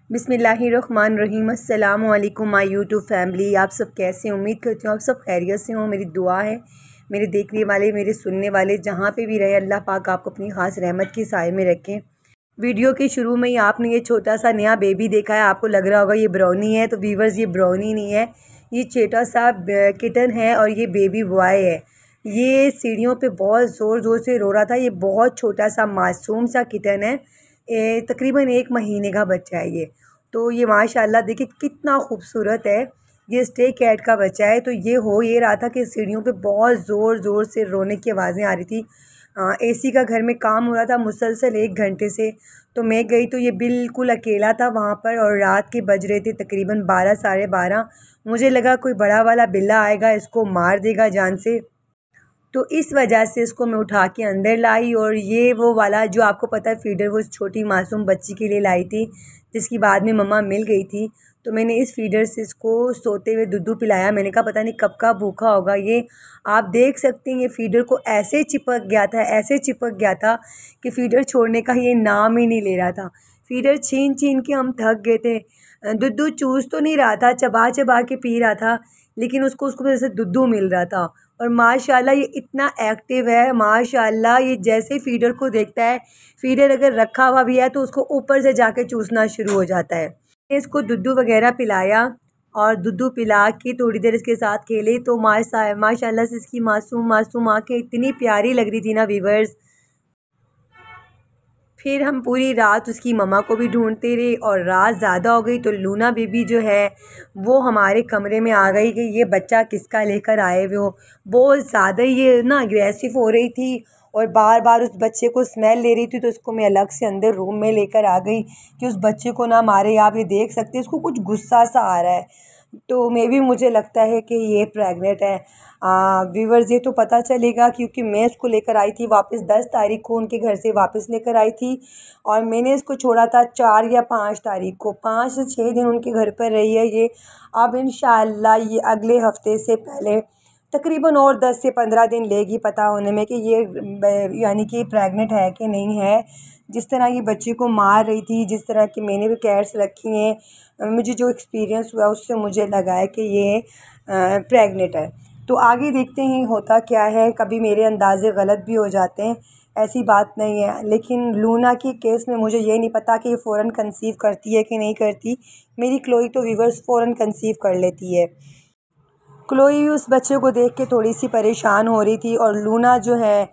बिस्मिल्लाहिर्रहमानिर्रहीम। अस्सलामु अलैकुम माय यूट्यूब फैमिली। आप सब कैसे हैं? उम्मीद करती हूँ आप सब खैरियत से हों। मेरी दुआ है मेरे देखने वाले, मेरे सुनने वाले जहाँ पे भी रहे, अल्लाह पाक आपको अपनी ख़ास रहमत के साए में रखें। वीडियो के शुरू में ही आपने ये छोटा सा नया बेबी देखा है, आपको लग रहा होगा ये ब्राउनी है। तो व्यूअर्स, ये ब्राउनी नहीं है, ये छोटा सा किटन है और ये बेबी बॉय है। ये सीढ़ियों पे बहुत ज़ोर ज़ोर से रो रहा था। ये बहुत छोटा सा मासूम सा किटन है, तकरीबन 1 महीने का बच्चा है ये। तो ये माशाल्लाह देखिए कितना खूबसूरत है। ये स्टे कैट का बच्चा है। तो ये रहा था कि सीढ़ियों पे बहुत ज़ोर ज़ोर से रोने की आवाज़ें आ रही थी। एसी का घर में काम हो रहा था मुसलसल 1 घंटे से। तो मैं गई तो ये बिल्कुल अकेला था वहाँ पर, और रात के बज रहे थे तकरीबन 12 साढ़े 12। मुझे लगा कोई बड़ा वाला बिल्ला आएगा, इसको मार देगा जान से। तो इस वजह से इसको मैं उठा के अंदर लाई, और ये वो वाला जो आपको पता है फीडर वो छोटी मासूम बच्ची के लिए लाई थी, जिसकी बाद में मम्मा मिल गई थी। तो मैंने इस फीडर से इसको सोते हुए दूध पिलाया। मैंने कहा पता नहीं कब का भूखा होगा ये। आप देख सकते हैं ये फीडर को ऐसे चिपक गया था, ऐसे चिपक गया था कि फ़ीडर छोड़ने का ये नाम ही नहीं ले रहा था। फीडर छीन छीन के हम थक गए थे। दूध चूस तो नहीं रहा था, चबा चबा के पी रहा था, लेकिन उसको जैसे दूध मिल रहा था। और माशाल्लाह ये इतना एक्टिव है, माशाल्लाह ये जैसे फीडर को देखता है, फीडर अगर रखा हुआ भी है तो उसको ऊपर से जाके चूसना शुरू हो जाता है। इसको दूध वगैरह पिलाया और दूध पिला के थोड़ी देर इसके साथ खेले। तो माशाल्लाह से इसकी मासूम मासूम आँखें इतनी प्यारी लग रही थी ना व्यूअर्स। फिर हम पूरी रात उसकी मम्मा को भी ढूंढते रहे, और रात ज़्यादा हो गई तो लूना बेबी जो है वो हमारे कमरे में आ गई कि ये बच्चा किसका लेकर आए हुए हो। बहुत ज़्यादा ये ना अग्रेसिव हो रही थी और बार बार उस बच्चे को स्मेल ले रही थी। तो उसको मैं अलग से अंदर रूम में लेकर आ गई कि उस बच्चे को ना मारे। आप ये देख सकते हैं इसको कुछ गुस्सा सा आ रहा है। तो मुझे लगता है कि ये प्रेग्नेंट है। व्यूअर्स, ये तो पता चलेगा क्योंकि मैं इसको लेकर आई थी वापस 10 तारीख को, उनके घर से वापस लेकर आई थी, और मैंने इसको छोड़ा था 4 या 5 तारीख को। 5 से 6 दिन उनके घर पर रही है ये। अब इंशाअल्लाह ये अगले हफ्ते से पहले तकरीबन और 10 से 15 दिन लेगी पता होने में कि ये यानी कि प्रेग्नेंट है कि नहीं है। जिस तरह ये बच्चे को मार रही थी, जिस तरह की मैंने भी कैट्स रखी हैं, मुझे जो एक्सपीरियंस हुआ उससे मुझे लगा है कि ये प्रेग्नेंट है। तो आगे देखते हैं होता क्या है। कभी मेरे अंदाज़े गलत भी हो जाते हैं, ऐसी बात नहीं है। लेकिन लूना के केस में मुझे ये नहीं पता कि ये फ़ौरन कंसीव करती है कि नहीं करती। मेरी क्लोई तो व्यूअर्स फ़ौरन कंसीव कर लेती है। क्लोई उस बच्चे को देख के थोड़ी सी परेशान हो रही थी, और लूना जो है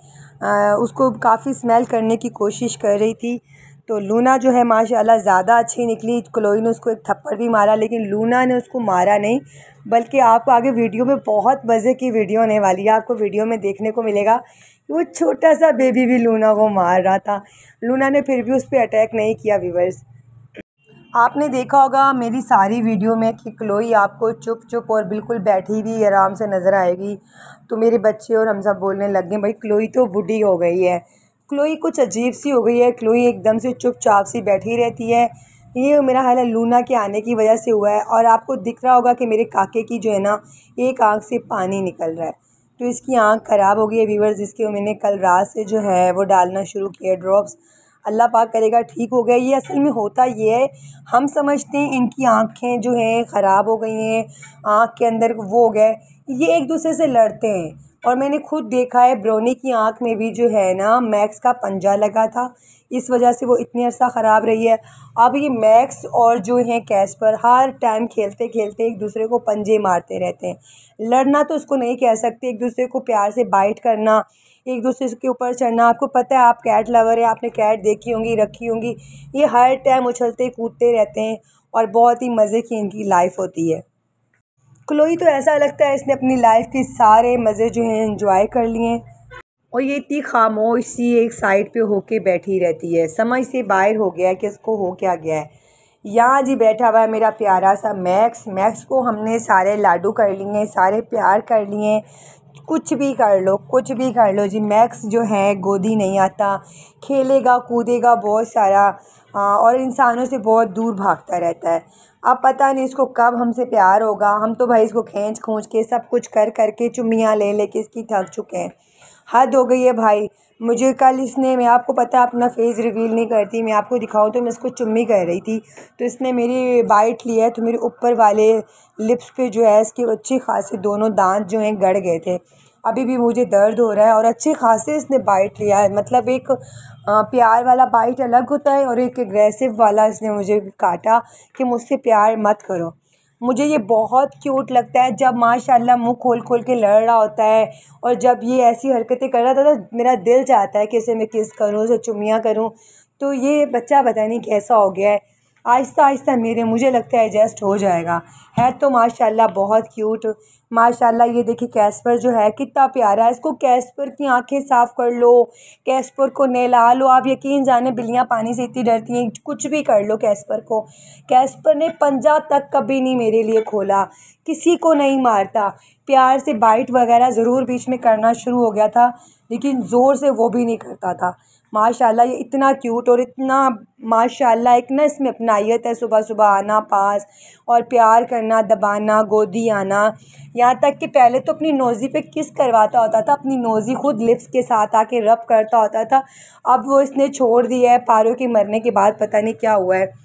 उसको काफ़ी स्मेल करने की कोशिश कर रही थी। तो लूना जो है माशाल्लाह ज़्यादा अच्छी निकली। क्लोई ने उसको एक थप्पड़ भी मारा, लेकिन लूना ने उसको मारा नहीं। बल्कि आपको आगे वीडियो में बहुत मज़े की वीडियो होने वाली है, आपको वीडियो में देखने को मिलेगा कि वो छोटा सा बेबी भी लूना को मार रहा था। लूना ने फिर भी उस पर अटैक नहीं किया। व्यूअर्स, आपने देखा होगा मेरी सारी वीडियो में कि क्लोई आपको चुप चुप और बिल्कुल बैठी हुई आराम से नज़र आएगी। तो मेरे बच्चे और हम सब बोलने लग गए भाई क्लोई तो बूढ़ी हो गई है, क्लोई कुछ अजीब सी हो गई है, क्लोई एकदम से चुपचाप सी बैठी रहती है। ये मेरा ख्याल है लूना के आने की वजह से हुआ है। और आपको दिख रहा होगा कि मेरे काके की जो है ना एक आँख से पानी निकल रहा है। तो इसकी आँख ख़राब हो गई है व्यूअर्स, जिसके मैंने कल रात से जो है वो डालना शुरू किया ड्रॉप्स। अल्लाह पाक करेगा ठीक हो गया। ये असल में होता ये है, हम समझते हैं इनकी आँखें जो हैं ख़राब हो गई हैं, आँख के अंदर वो हो गया है, ये एक दूसरे से लड़ते हैं। और मैंने खुद देखा है ब्रोनी की आँख में भी जो है ना मैक्स का पंजा लगा था, इस वजह से वो इतनी अर्सा ख़राब रही है। अब ये मैक्स और जो हैं कैस्पर हर टाइम खेलते खेलते एक दूसरे को पंजे मारते रहते हैं। लड़ना तो उसको नहीं कह सकते, एक दूसरे को प्यार से बाइट करना, एक दूसरे के ऊपर चढ़ना। आपको पता है, आप कैट लवर है, आपने कैट देखी होंगी, रखी होंगी। ये हर टाइम उछलते कूदते रहते हैं और बहुत ही मज़े की इनकी लाइफ होती है। क्लोई तो ऐसा लगता है इसने अपनी लाइफ के सारे मज़े जो हैं एंजॉय कर लिए हैं, और ये इतनी खामोश सी एक साइड पे होके बैठी रहती है। समझ से बाहर हो गया है कि इसको हो क्या गया है। यहाँ जी बैठा हुआ है मेरा प्यारा सा मैक्स। मैक्स को हमने सारे लाडू कर लिए, सारे प्यार कर लिए। कुछ भी कर लो, कुछ भी कर लो जी। मैक्स जो है गोदी नहीं आता, खेलेगा कूदेगा बहुत सारा, और इंसानों से बहुत दूर भागता रहता है। अब पता नहीं इसको कब हमसे प्यार होगा। हम तो भाई इसको खींच खूंच के सब कुछ कर करके चुम्मियाँ ले लेके इसकी थक चुके हैं। हद हो गई है भाई। मुझे कल इसने, मैं आपको पता है अपना फेस रिवील नहीं करती, मैं आपको दिखाऊं तो मैं इसको चुम्मी कर रही थी, तो इसने मेरी बाइट लिया है, तो मेरे ऊपर वाले लिप्स पे जो है इसके अच्छे खासे दोनों दांत जो हैं गड़ गए थे। अभी भी मुझे दर्द हो रहा है और अच्छे खासे इसने बाइट लिया है। मतलब एक प्यार वाला बाइट अलग होता है और एक एग्रेसिव वाला इसने मुझे काटा कि मुझसे प्यार मत करो। मुझे ये बहुत क्यूट लगता है जब माशाल्लाह मुंह खोल खोल के लड़ रहा होता है, और जब ये ऐसी हरकतें कर रहा था तो मेरा दिल चाहता है कि इसे मैं किस करूँ, उसे चुम्मियाँ करूँ। तो ये बच्चा पता नहीं कैसा हो गया है। आहिस्ता आहिस्ता मुझे लगता है एडजस्ट हो जाएगा। है तो माशाल्लाह बहुत क्यूट। माशाल्लाह ये देखिए कैस्पर जो है कितना प्यारा है। इसको कैस्पर की आंखें साफ़ कर लो, कैस्पर को नहला लो। आप यकीन जाने बिल्लियाँ पानी से इतनी डरती हैं, कुछ भी कर लो कैस्पर को। कैस्पर ने पंजा तक कभी नहीं मेरे लिए खोला, किसी को नहीं मारता। प्यार से बाइट वगैरह ज़रूर बीच में करना शुरू हो गया था, लेकिन ज़ोर से वो भी नहीं करता था। माशाल्लाह ये इतना क्यूट और इतना माशाल्लाह एक ना इसमें अपनाइयत है। सुबह सुबह आना पास और प्यार करना, दबाना, गोदी आना। यहाँ तक कि पहले तो अपनी नोज़ी पे किस करवाता होता था, अपनी नोज़ी खुद लिप्स के साथ आके रब करता होता था। अब वो इसने छोड़ दिया है, पारो के मरने के बाद पता नहीं क्या हुआ है।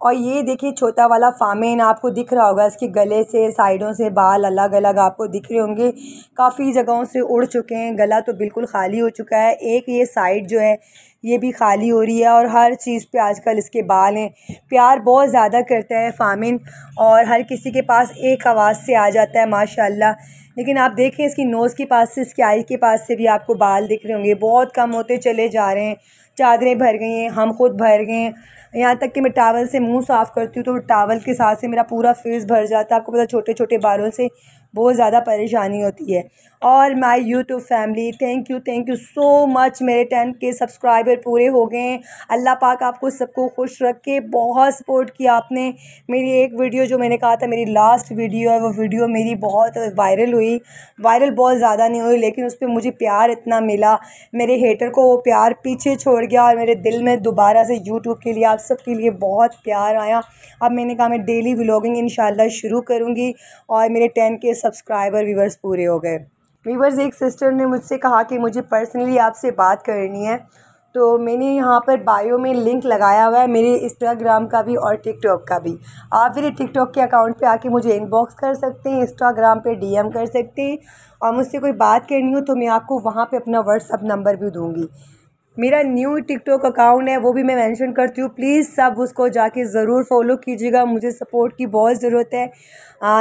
और ये देखिए छोटा वाला फामेन आपको दिख रहा होगा, इसके गले से साइडों से बाल अलग अलग आपको दिख रहे होंगे, काफ़ी जगहों से उड़ चुके हैं। गला तो बिल्कुल खाली हो चुका है, एक ये साइड जो है ये भी खाली हो रही है, और हर चीज़ पे आजकल इसके बाल हैं। प्यार बहुत ज़्यादा करता है फामिन, और हर किसी के पास एक आवाज़ से आ जाता है माशाल्लाह। लेकिन आप देखें इसकी नोज़ के पास से, इसकी आई के पास से भी आपको बाल दिख रहे होंगे, बहुत कम होते चले जा रहे हैं। चादरें भर गई हैं, हम खुद भर गए हैं। यहाँ तक कि मैं टावल से मुंह साफ़ करती हूँ तो टावल के साथ से मेरा पूरा फेस भर जाता है। आपको पता छोटे छोटे बालों से बहुत ज़्यादा परेशानी होती है। और my YouTube family, thank you so much. मेरे 10K सब्सक्राइबर पूरे हो गए हैं। अल्लाह पाक आपको सबको खुश रखे। बहुत सपोर्ट किया आपने। मेरी एक वीडियो जो मैंने कहा था मेरी लास्ट वीडियो है, वो वीडियो मेरी बहुत वायरल हुई। वायरल बहुत ज़्यादा नहीं हुई, लेकिन उस पर मुझे प्यार इतना मिला, मेरे हेटर को वो प्यार पीछे छोड़ गया, और मेरे दिल में दोबारा से यूट्यूब के लिए, आप सब के लिए बहुत प्यार आया। अब मैंने कहा मैं डेली व्लॉगिंग इंशाल्लाह शुरू करूँगी, और मेरे 10K सब्सक्राइबर व्यूवर्स पूरे हो गए। व्यूवर्स, एक सिस्टर ने मुझसे कहा कि मुझे पर्सनली आपसे बात करनी है, तो मैंने यहाँ पर बायो में लिंक लगाया हुआ है मेरे इंस्टाग्राम का भी और टिकटॉक का भी। आप मेरे टिकटॉक के अकाउंट पे आके मुझे इनबॉक्स कर सकते हैं, इंस्टाग्राम पे DM कर सकते हैं, और मुझसे कोई बात करनी हो तो मैं आपको वहाँ पे अपना व्हाट्सअप नंबर भी दूँगी। मेरा न्यू टिकटॉक अकाउंट है, वो भी मैं मेंशन करती हूँ, प्लीज़ सब उसको जाके ज़रूर फॉलो कीजिएगा। मुझे सपोर्ट की बहुत ज़रूरत है।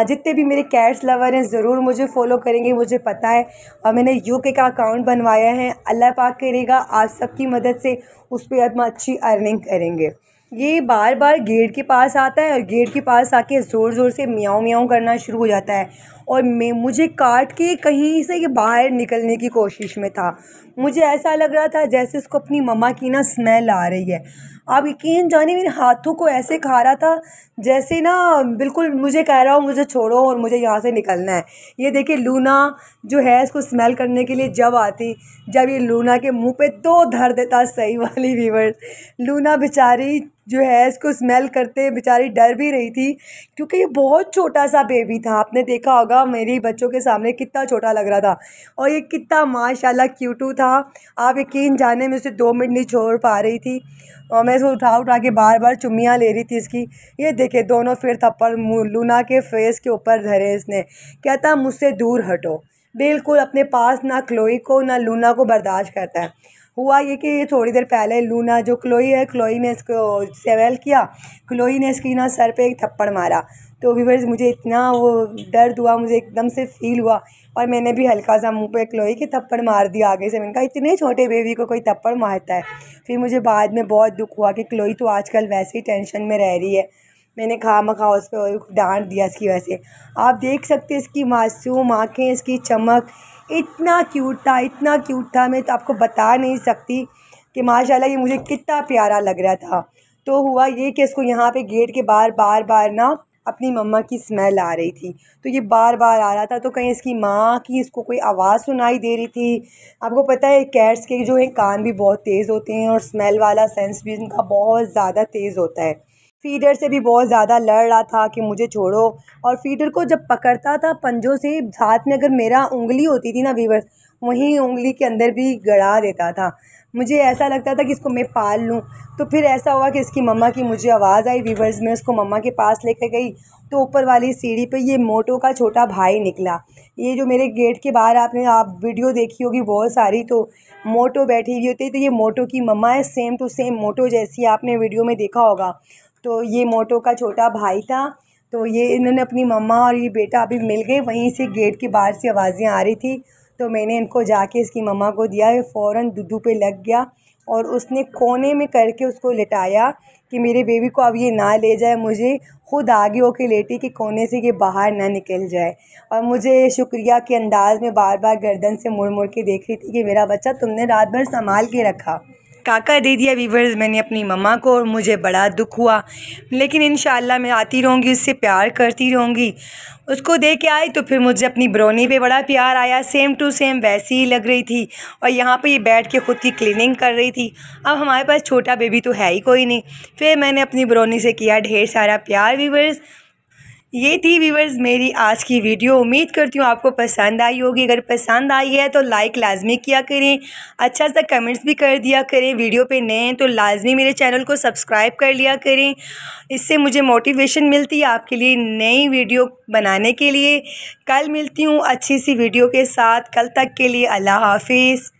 जितने भी मेरे कैट्स लवर हैं ज़रूर मुझे फॉलो करेंगे, मुझे पता है। और मैंने UK का अकाउंट बनवाया है, अल्लाह पाक करेगा आप सबकी मदद से उस पर हम अच्छी अर्निंग करेंगे। ये बार बार गेट के पास आता है, और गेट के पास आके ज़ोर ज़ोर से म्याऊं म्याऊं करना शुरू हो जाता है, और मुझे काट के कहीं से ये बाहर निकलने की कोशिश में था। मुझे ऐसा लग रहा था जैसे इसको अपनी मम्मा की ना स्मेल आ रही है। आप यकीन जानिए मेरे हाथों को ऐसे खा रहा था जैसे ना बिल्कुल मुझे कह रहा हो मुझे छोड़ो और मुझे यहाँ से निकलना है। ये देखिए लूना जो है इसको स्मेल करने के लिए जब आती, जब ये लूना के मुंह पे तो धर देता सही वाली व्यूअर्स। लूना बेचारी जो है इसको स्मेल करते बेचारी डर भी रही थी, क्योंकि ये बहुत छोटा सा बेबी था। आपने देखा होगा मेरे बच्चों के सामने कितना छोटा लग रहा था, और ये कितना माशाल्लाह क्यूटू था। आप यकीन जाने में उसे 2 मिनट नहीं छोड़ पा रही थी, और मैं इसको उठा उठा के बार बार चुम्मियाँ ले रही थी इसकी। ये देखे दोनों फिर थप्पड़ लूना के फेस के ऊपर धरे इसने। कहता मुझसे दूर हटो, बिल्कुल अपने पास ना क्लोई को ना लूना को बर्दाश्त करता है। हुआ ये कि थोड़ी देर पहले लूना जो क्लोई है, क्लोई ने इसको सेवेल किया, क्लोई ने इसकी ना सर पे एक थप्पड़ मारा। तो व्यूअर्स मुझे इतना वो दर्द हुआ, मुझे एकदम से फील हुआ, और मैंने भी हल्का सा मुंह पे क्लोई के थप्पड़ मार दिया आगे से। मैंने कहा इतने छोटे बेबी को कोई थप्पड़ मारता है। फिर मुझे बाद में बहुत दुख हुआ कि क्लोई तो आजकल वैसे ही टेंशन में रह रही है, मैंने खामखा उस पर डांट दिया इसकी वजह से। आप देख सकते हैं इसकी मासूम आँखें, इसकी चमक, इतना क्यूट था, इतना क्यूट था, मैं तो आपको बता नहीं सकती कि माशाल्लाह ये मुझे कितना प्यारा लग रहा था। तो हुआ ये कि इसको यहाँ पे गेट के बाहर बार बार ना अपनी मम्मा की स्मेल आ रही थी, तो ये बार बार आ रहा था। तो कहीं इसकी माँ की इसको कोई आवाज़ सुनाई दे रही थी। आपको पता है कैट्स के जो है कान भी बहुत तेज़ होते हैं, और स्मेल वाला सेंस भी इनका बहुत ज़्यादा तेज़ होता है। फीडर से भी बहुत ज़्यादा लड़ रहा था कि मुझे छोड़ो, और फीडर को जब पकड़ता था पंजों से, हाथ में अगर मेरा उंगली होती थी ना व्यूअर्स, वहीं उंगली के अंदर भी गड़ा देता था। मुझे ऐसा लगता था कि इसको मैं पाल लूँ। तो फिर ऐसा हुआ कि इसकी मम्मा की मुझे आवाज़ आई वीवर्स, में उसको मम्मा के पास लेकर गई तो ऊपर वाली सीढ़ी पे ये मोटो का छोटा भाई निकला। ये जो मेरे गेट के बाहर आप वीडियो देखी होगी बहुत सारी, तो मोटो बैठी हुई होती है, तो ये मोटो की मम्मा है, सेम टू सेम मोटो जैसी आपने वीडियो में देखा होगा। तो ये मोटो का छोटा भाई था। तो ये इन्होंने अपनी मम्मा और ये बेटा अभी मिल गए, वहीं से गेट के बाहर से आवाज़ें आ रही थी। तो मैंने इनको जाके इसकी मम्मा को दिया, ये फ़ौरन दुद्धू पे लग गया और उसने कोने में करके उसको लिटाया कि मेरे बेबी को अब ये ना ले जाए, मुझे खुद आगे होके लेटी कि कोने से ये बाहर ना निकल जाए। और मुझे शुक्रिया के अंदाज़ में बार बार गर्दन से मुड़ मुड़ के देख रही थी कि मेरा बच्चा तुमने रात भर संभाल के रखा। काका दे दिया वीवर्स मैंने अपनी मम्मा को और मुझे बड़ा दुख हुआ, लेकिन इंशाल्लाह मैं आती रहूँगी, उससे प्यार करती रहूँगी। उसको दे के आई तो फिर मुझे अपनी ब्रोनी पे बड़ा प्यार आया, सेम टू सेम वैसी ही लग रही थी और यहाँ पे ये बैठ के ख़ुद की क्लीनिंग कर रही थी। अब हमारे पास छोटा बेबी तो है ही कोई नहीं, फिर मैंने अपनी ब्रोनी से किया ढेर सारा प्यार वीवर्स। ये थी व्यूवर्स मेरी आज की वीडियो। उम्मीद करती हूँ आपको पसंद आई होगी। अगर पसंद आई है तो लाइक लाजमी किया करें, अच्छा सा कमेंट्स भी कर दिया करें। वीडियो पे नए हैं तो लाजमी मेरे चैनल को सब्सक्राइब कर लिया करें, इससे मुझे मोटिवेशन मिलती है आपके लिए नई वीडियो बनाने के लिए। कल मिलती हूँ अच्छी सी वीडियो के साथ, कल तक के लिए अल्लाह हाफिज़।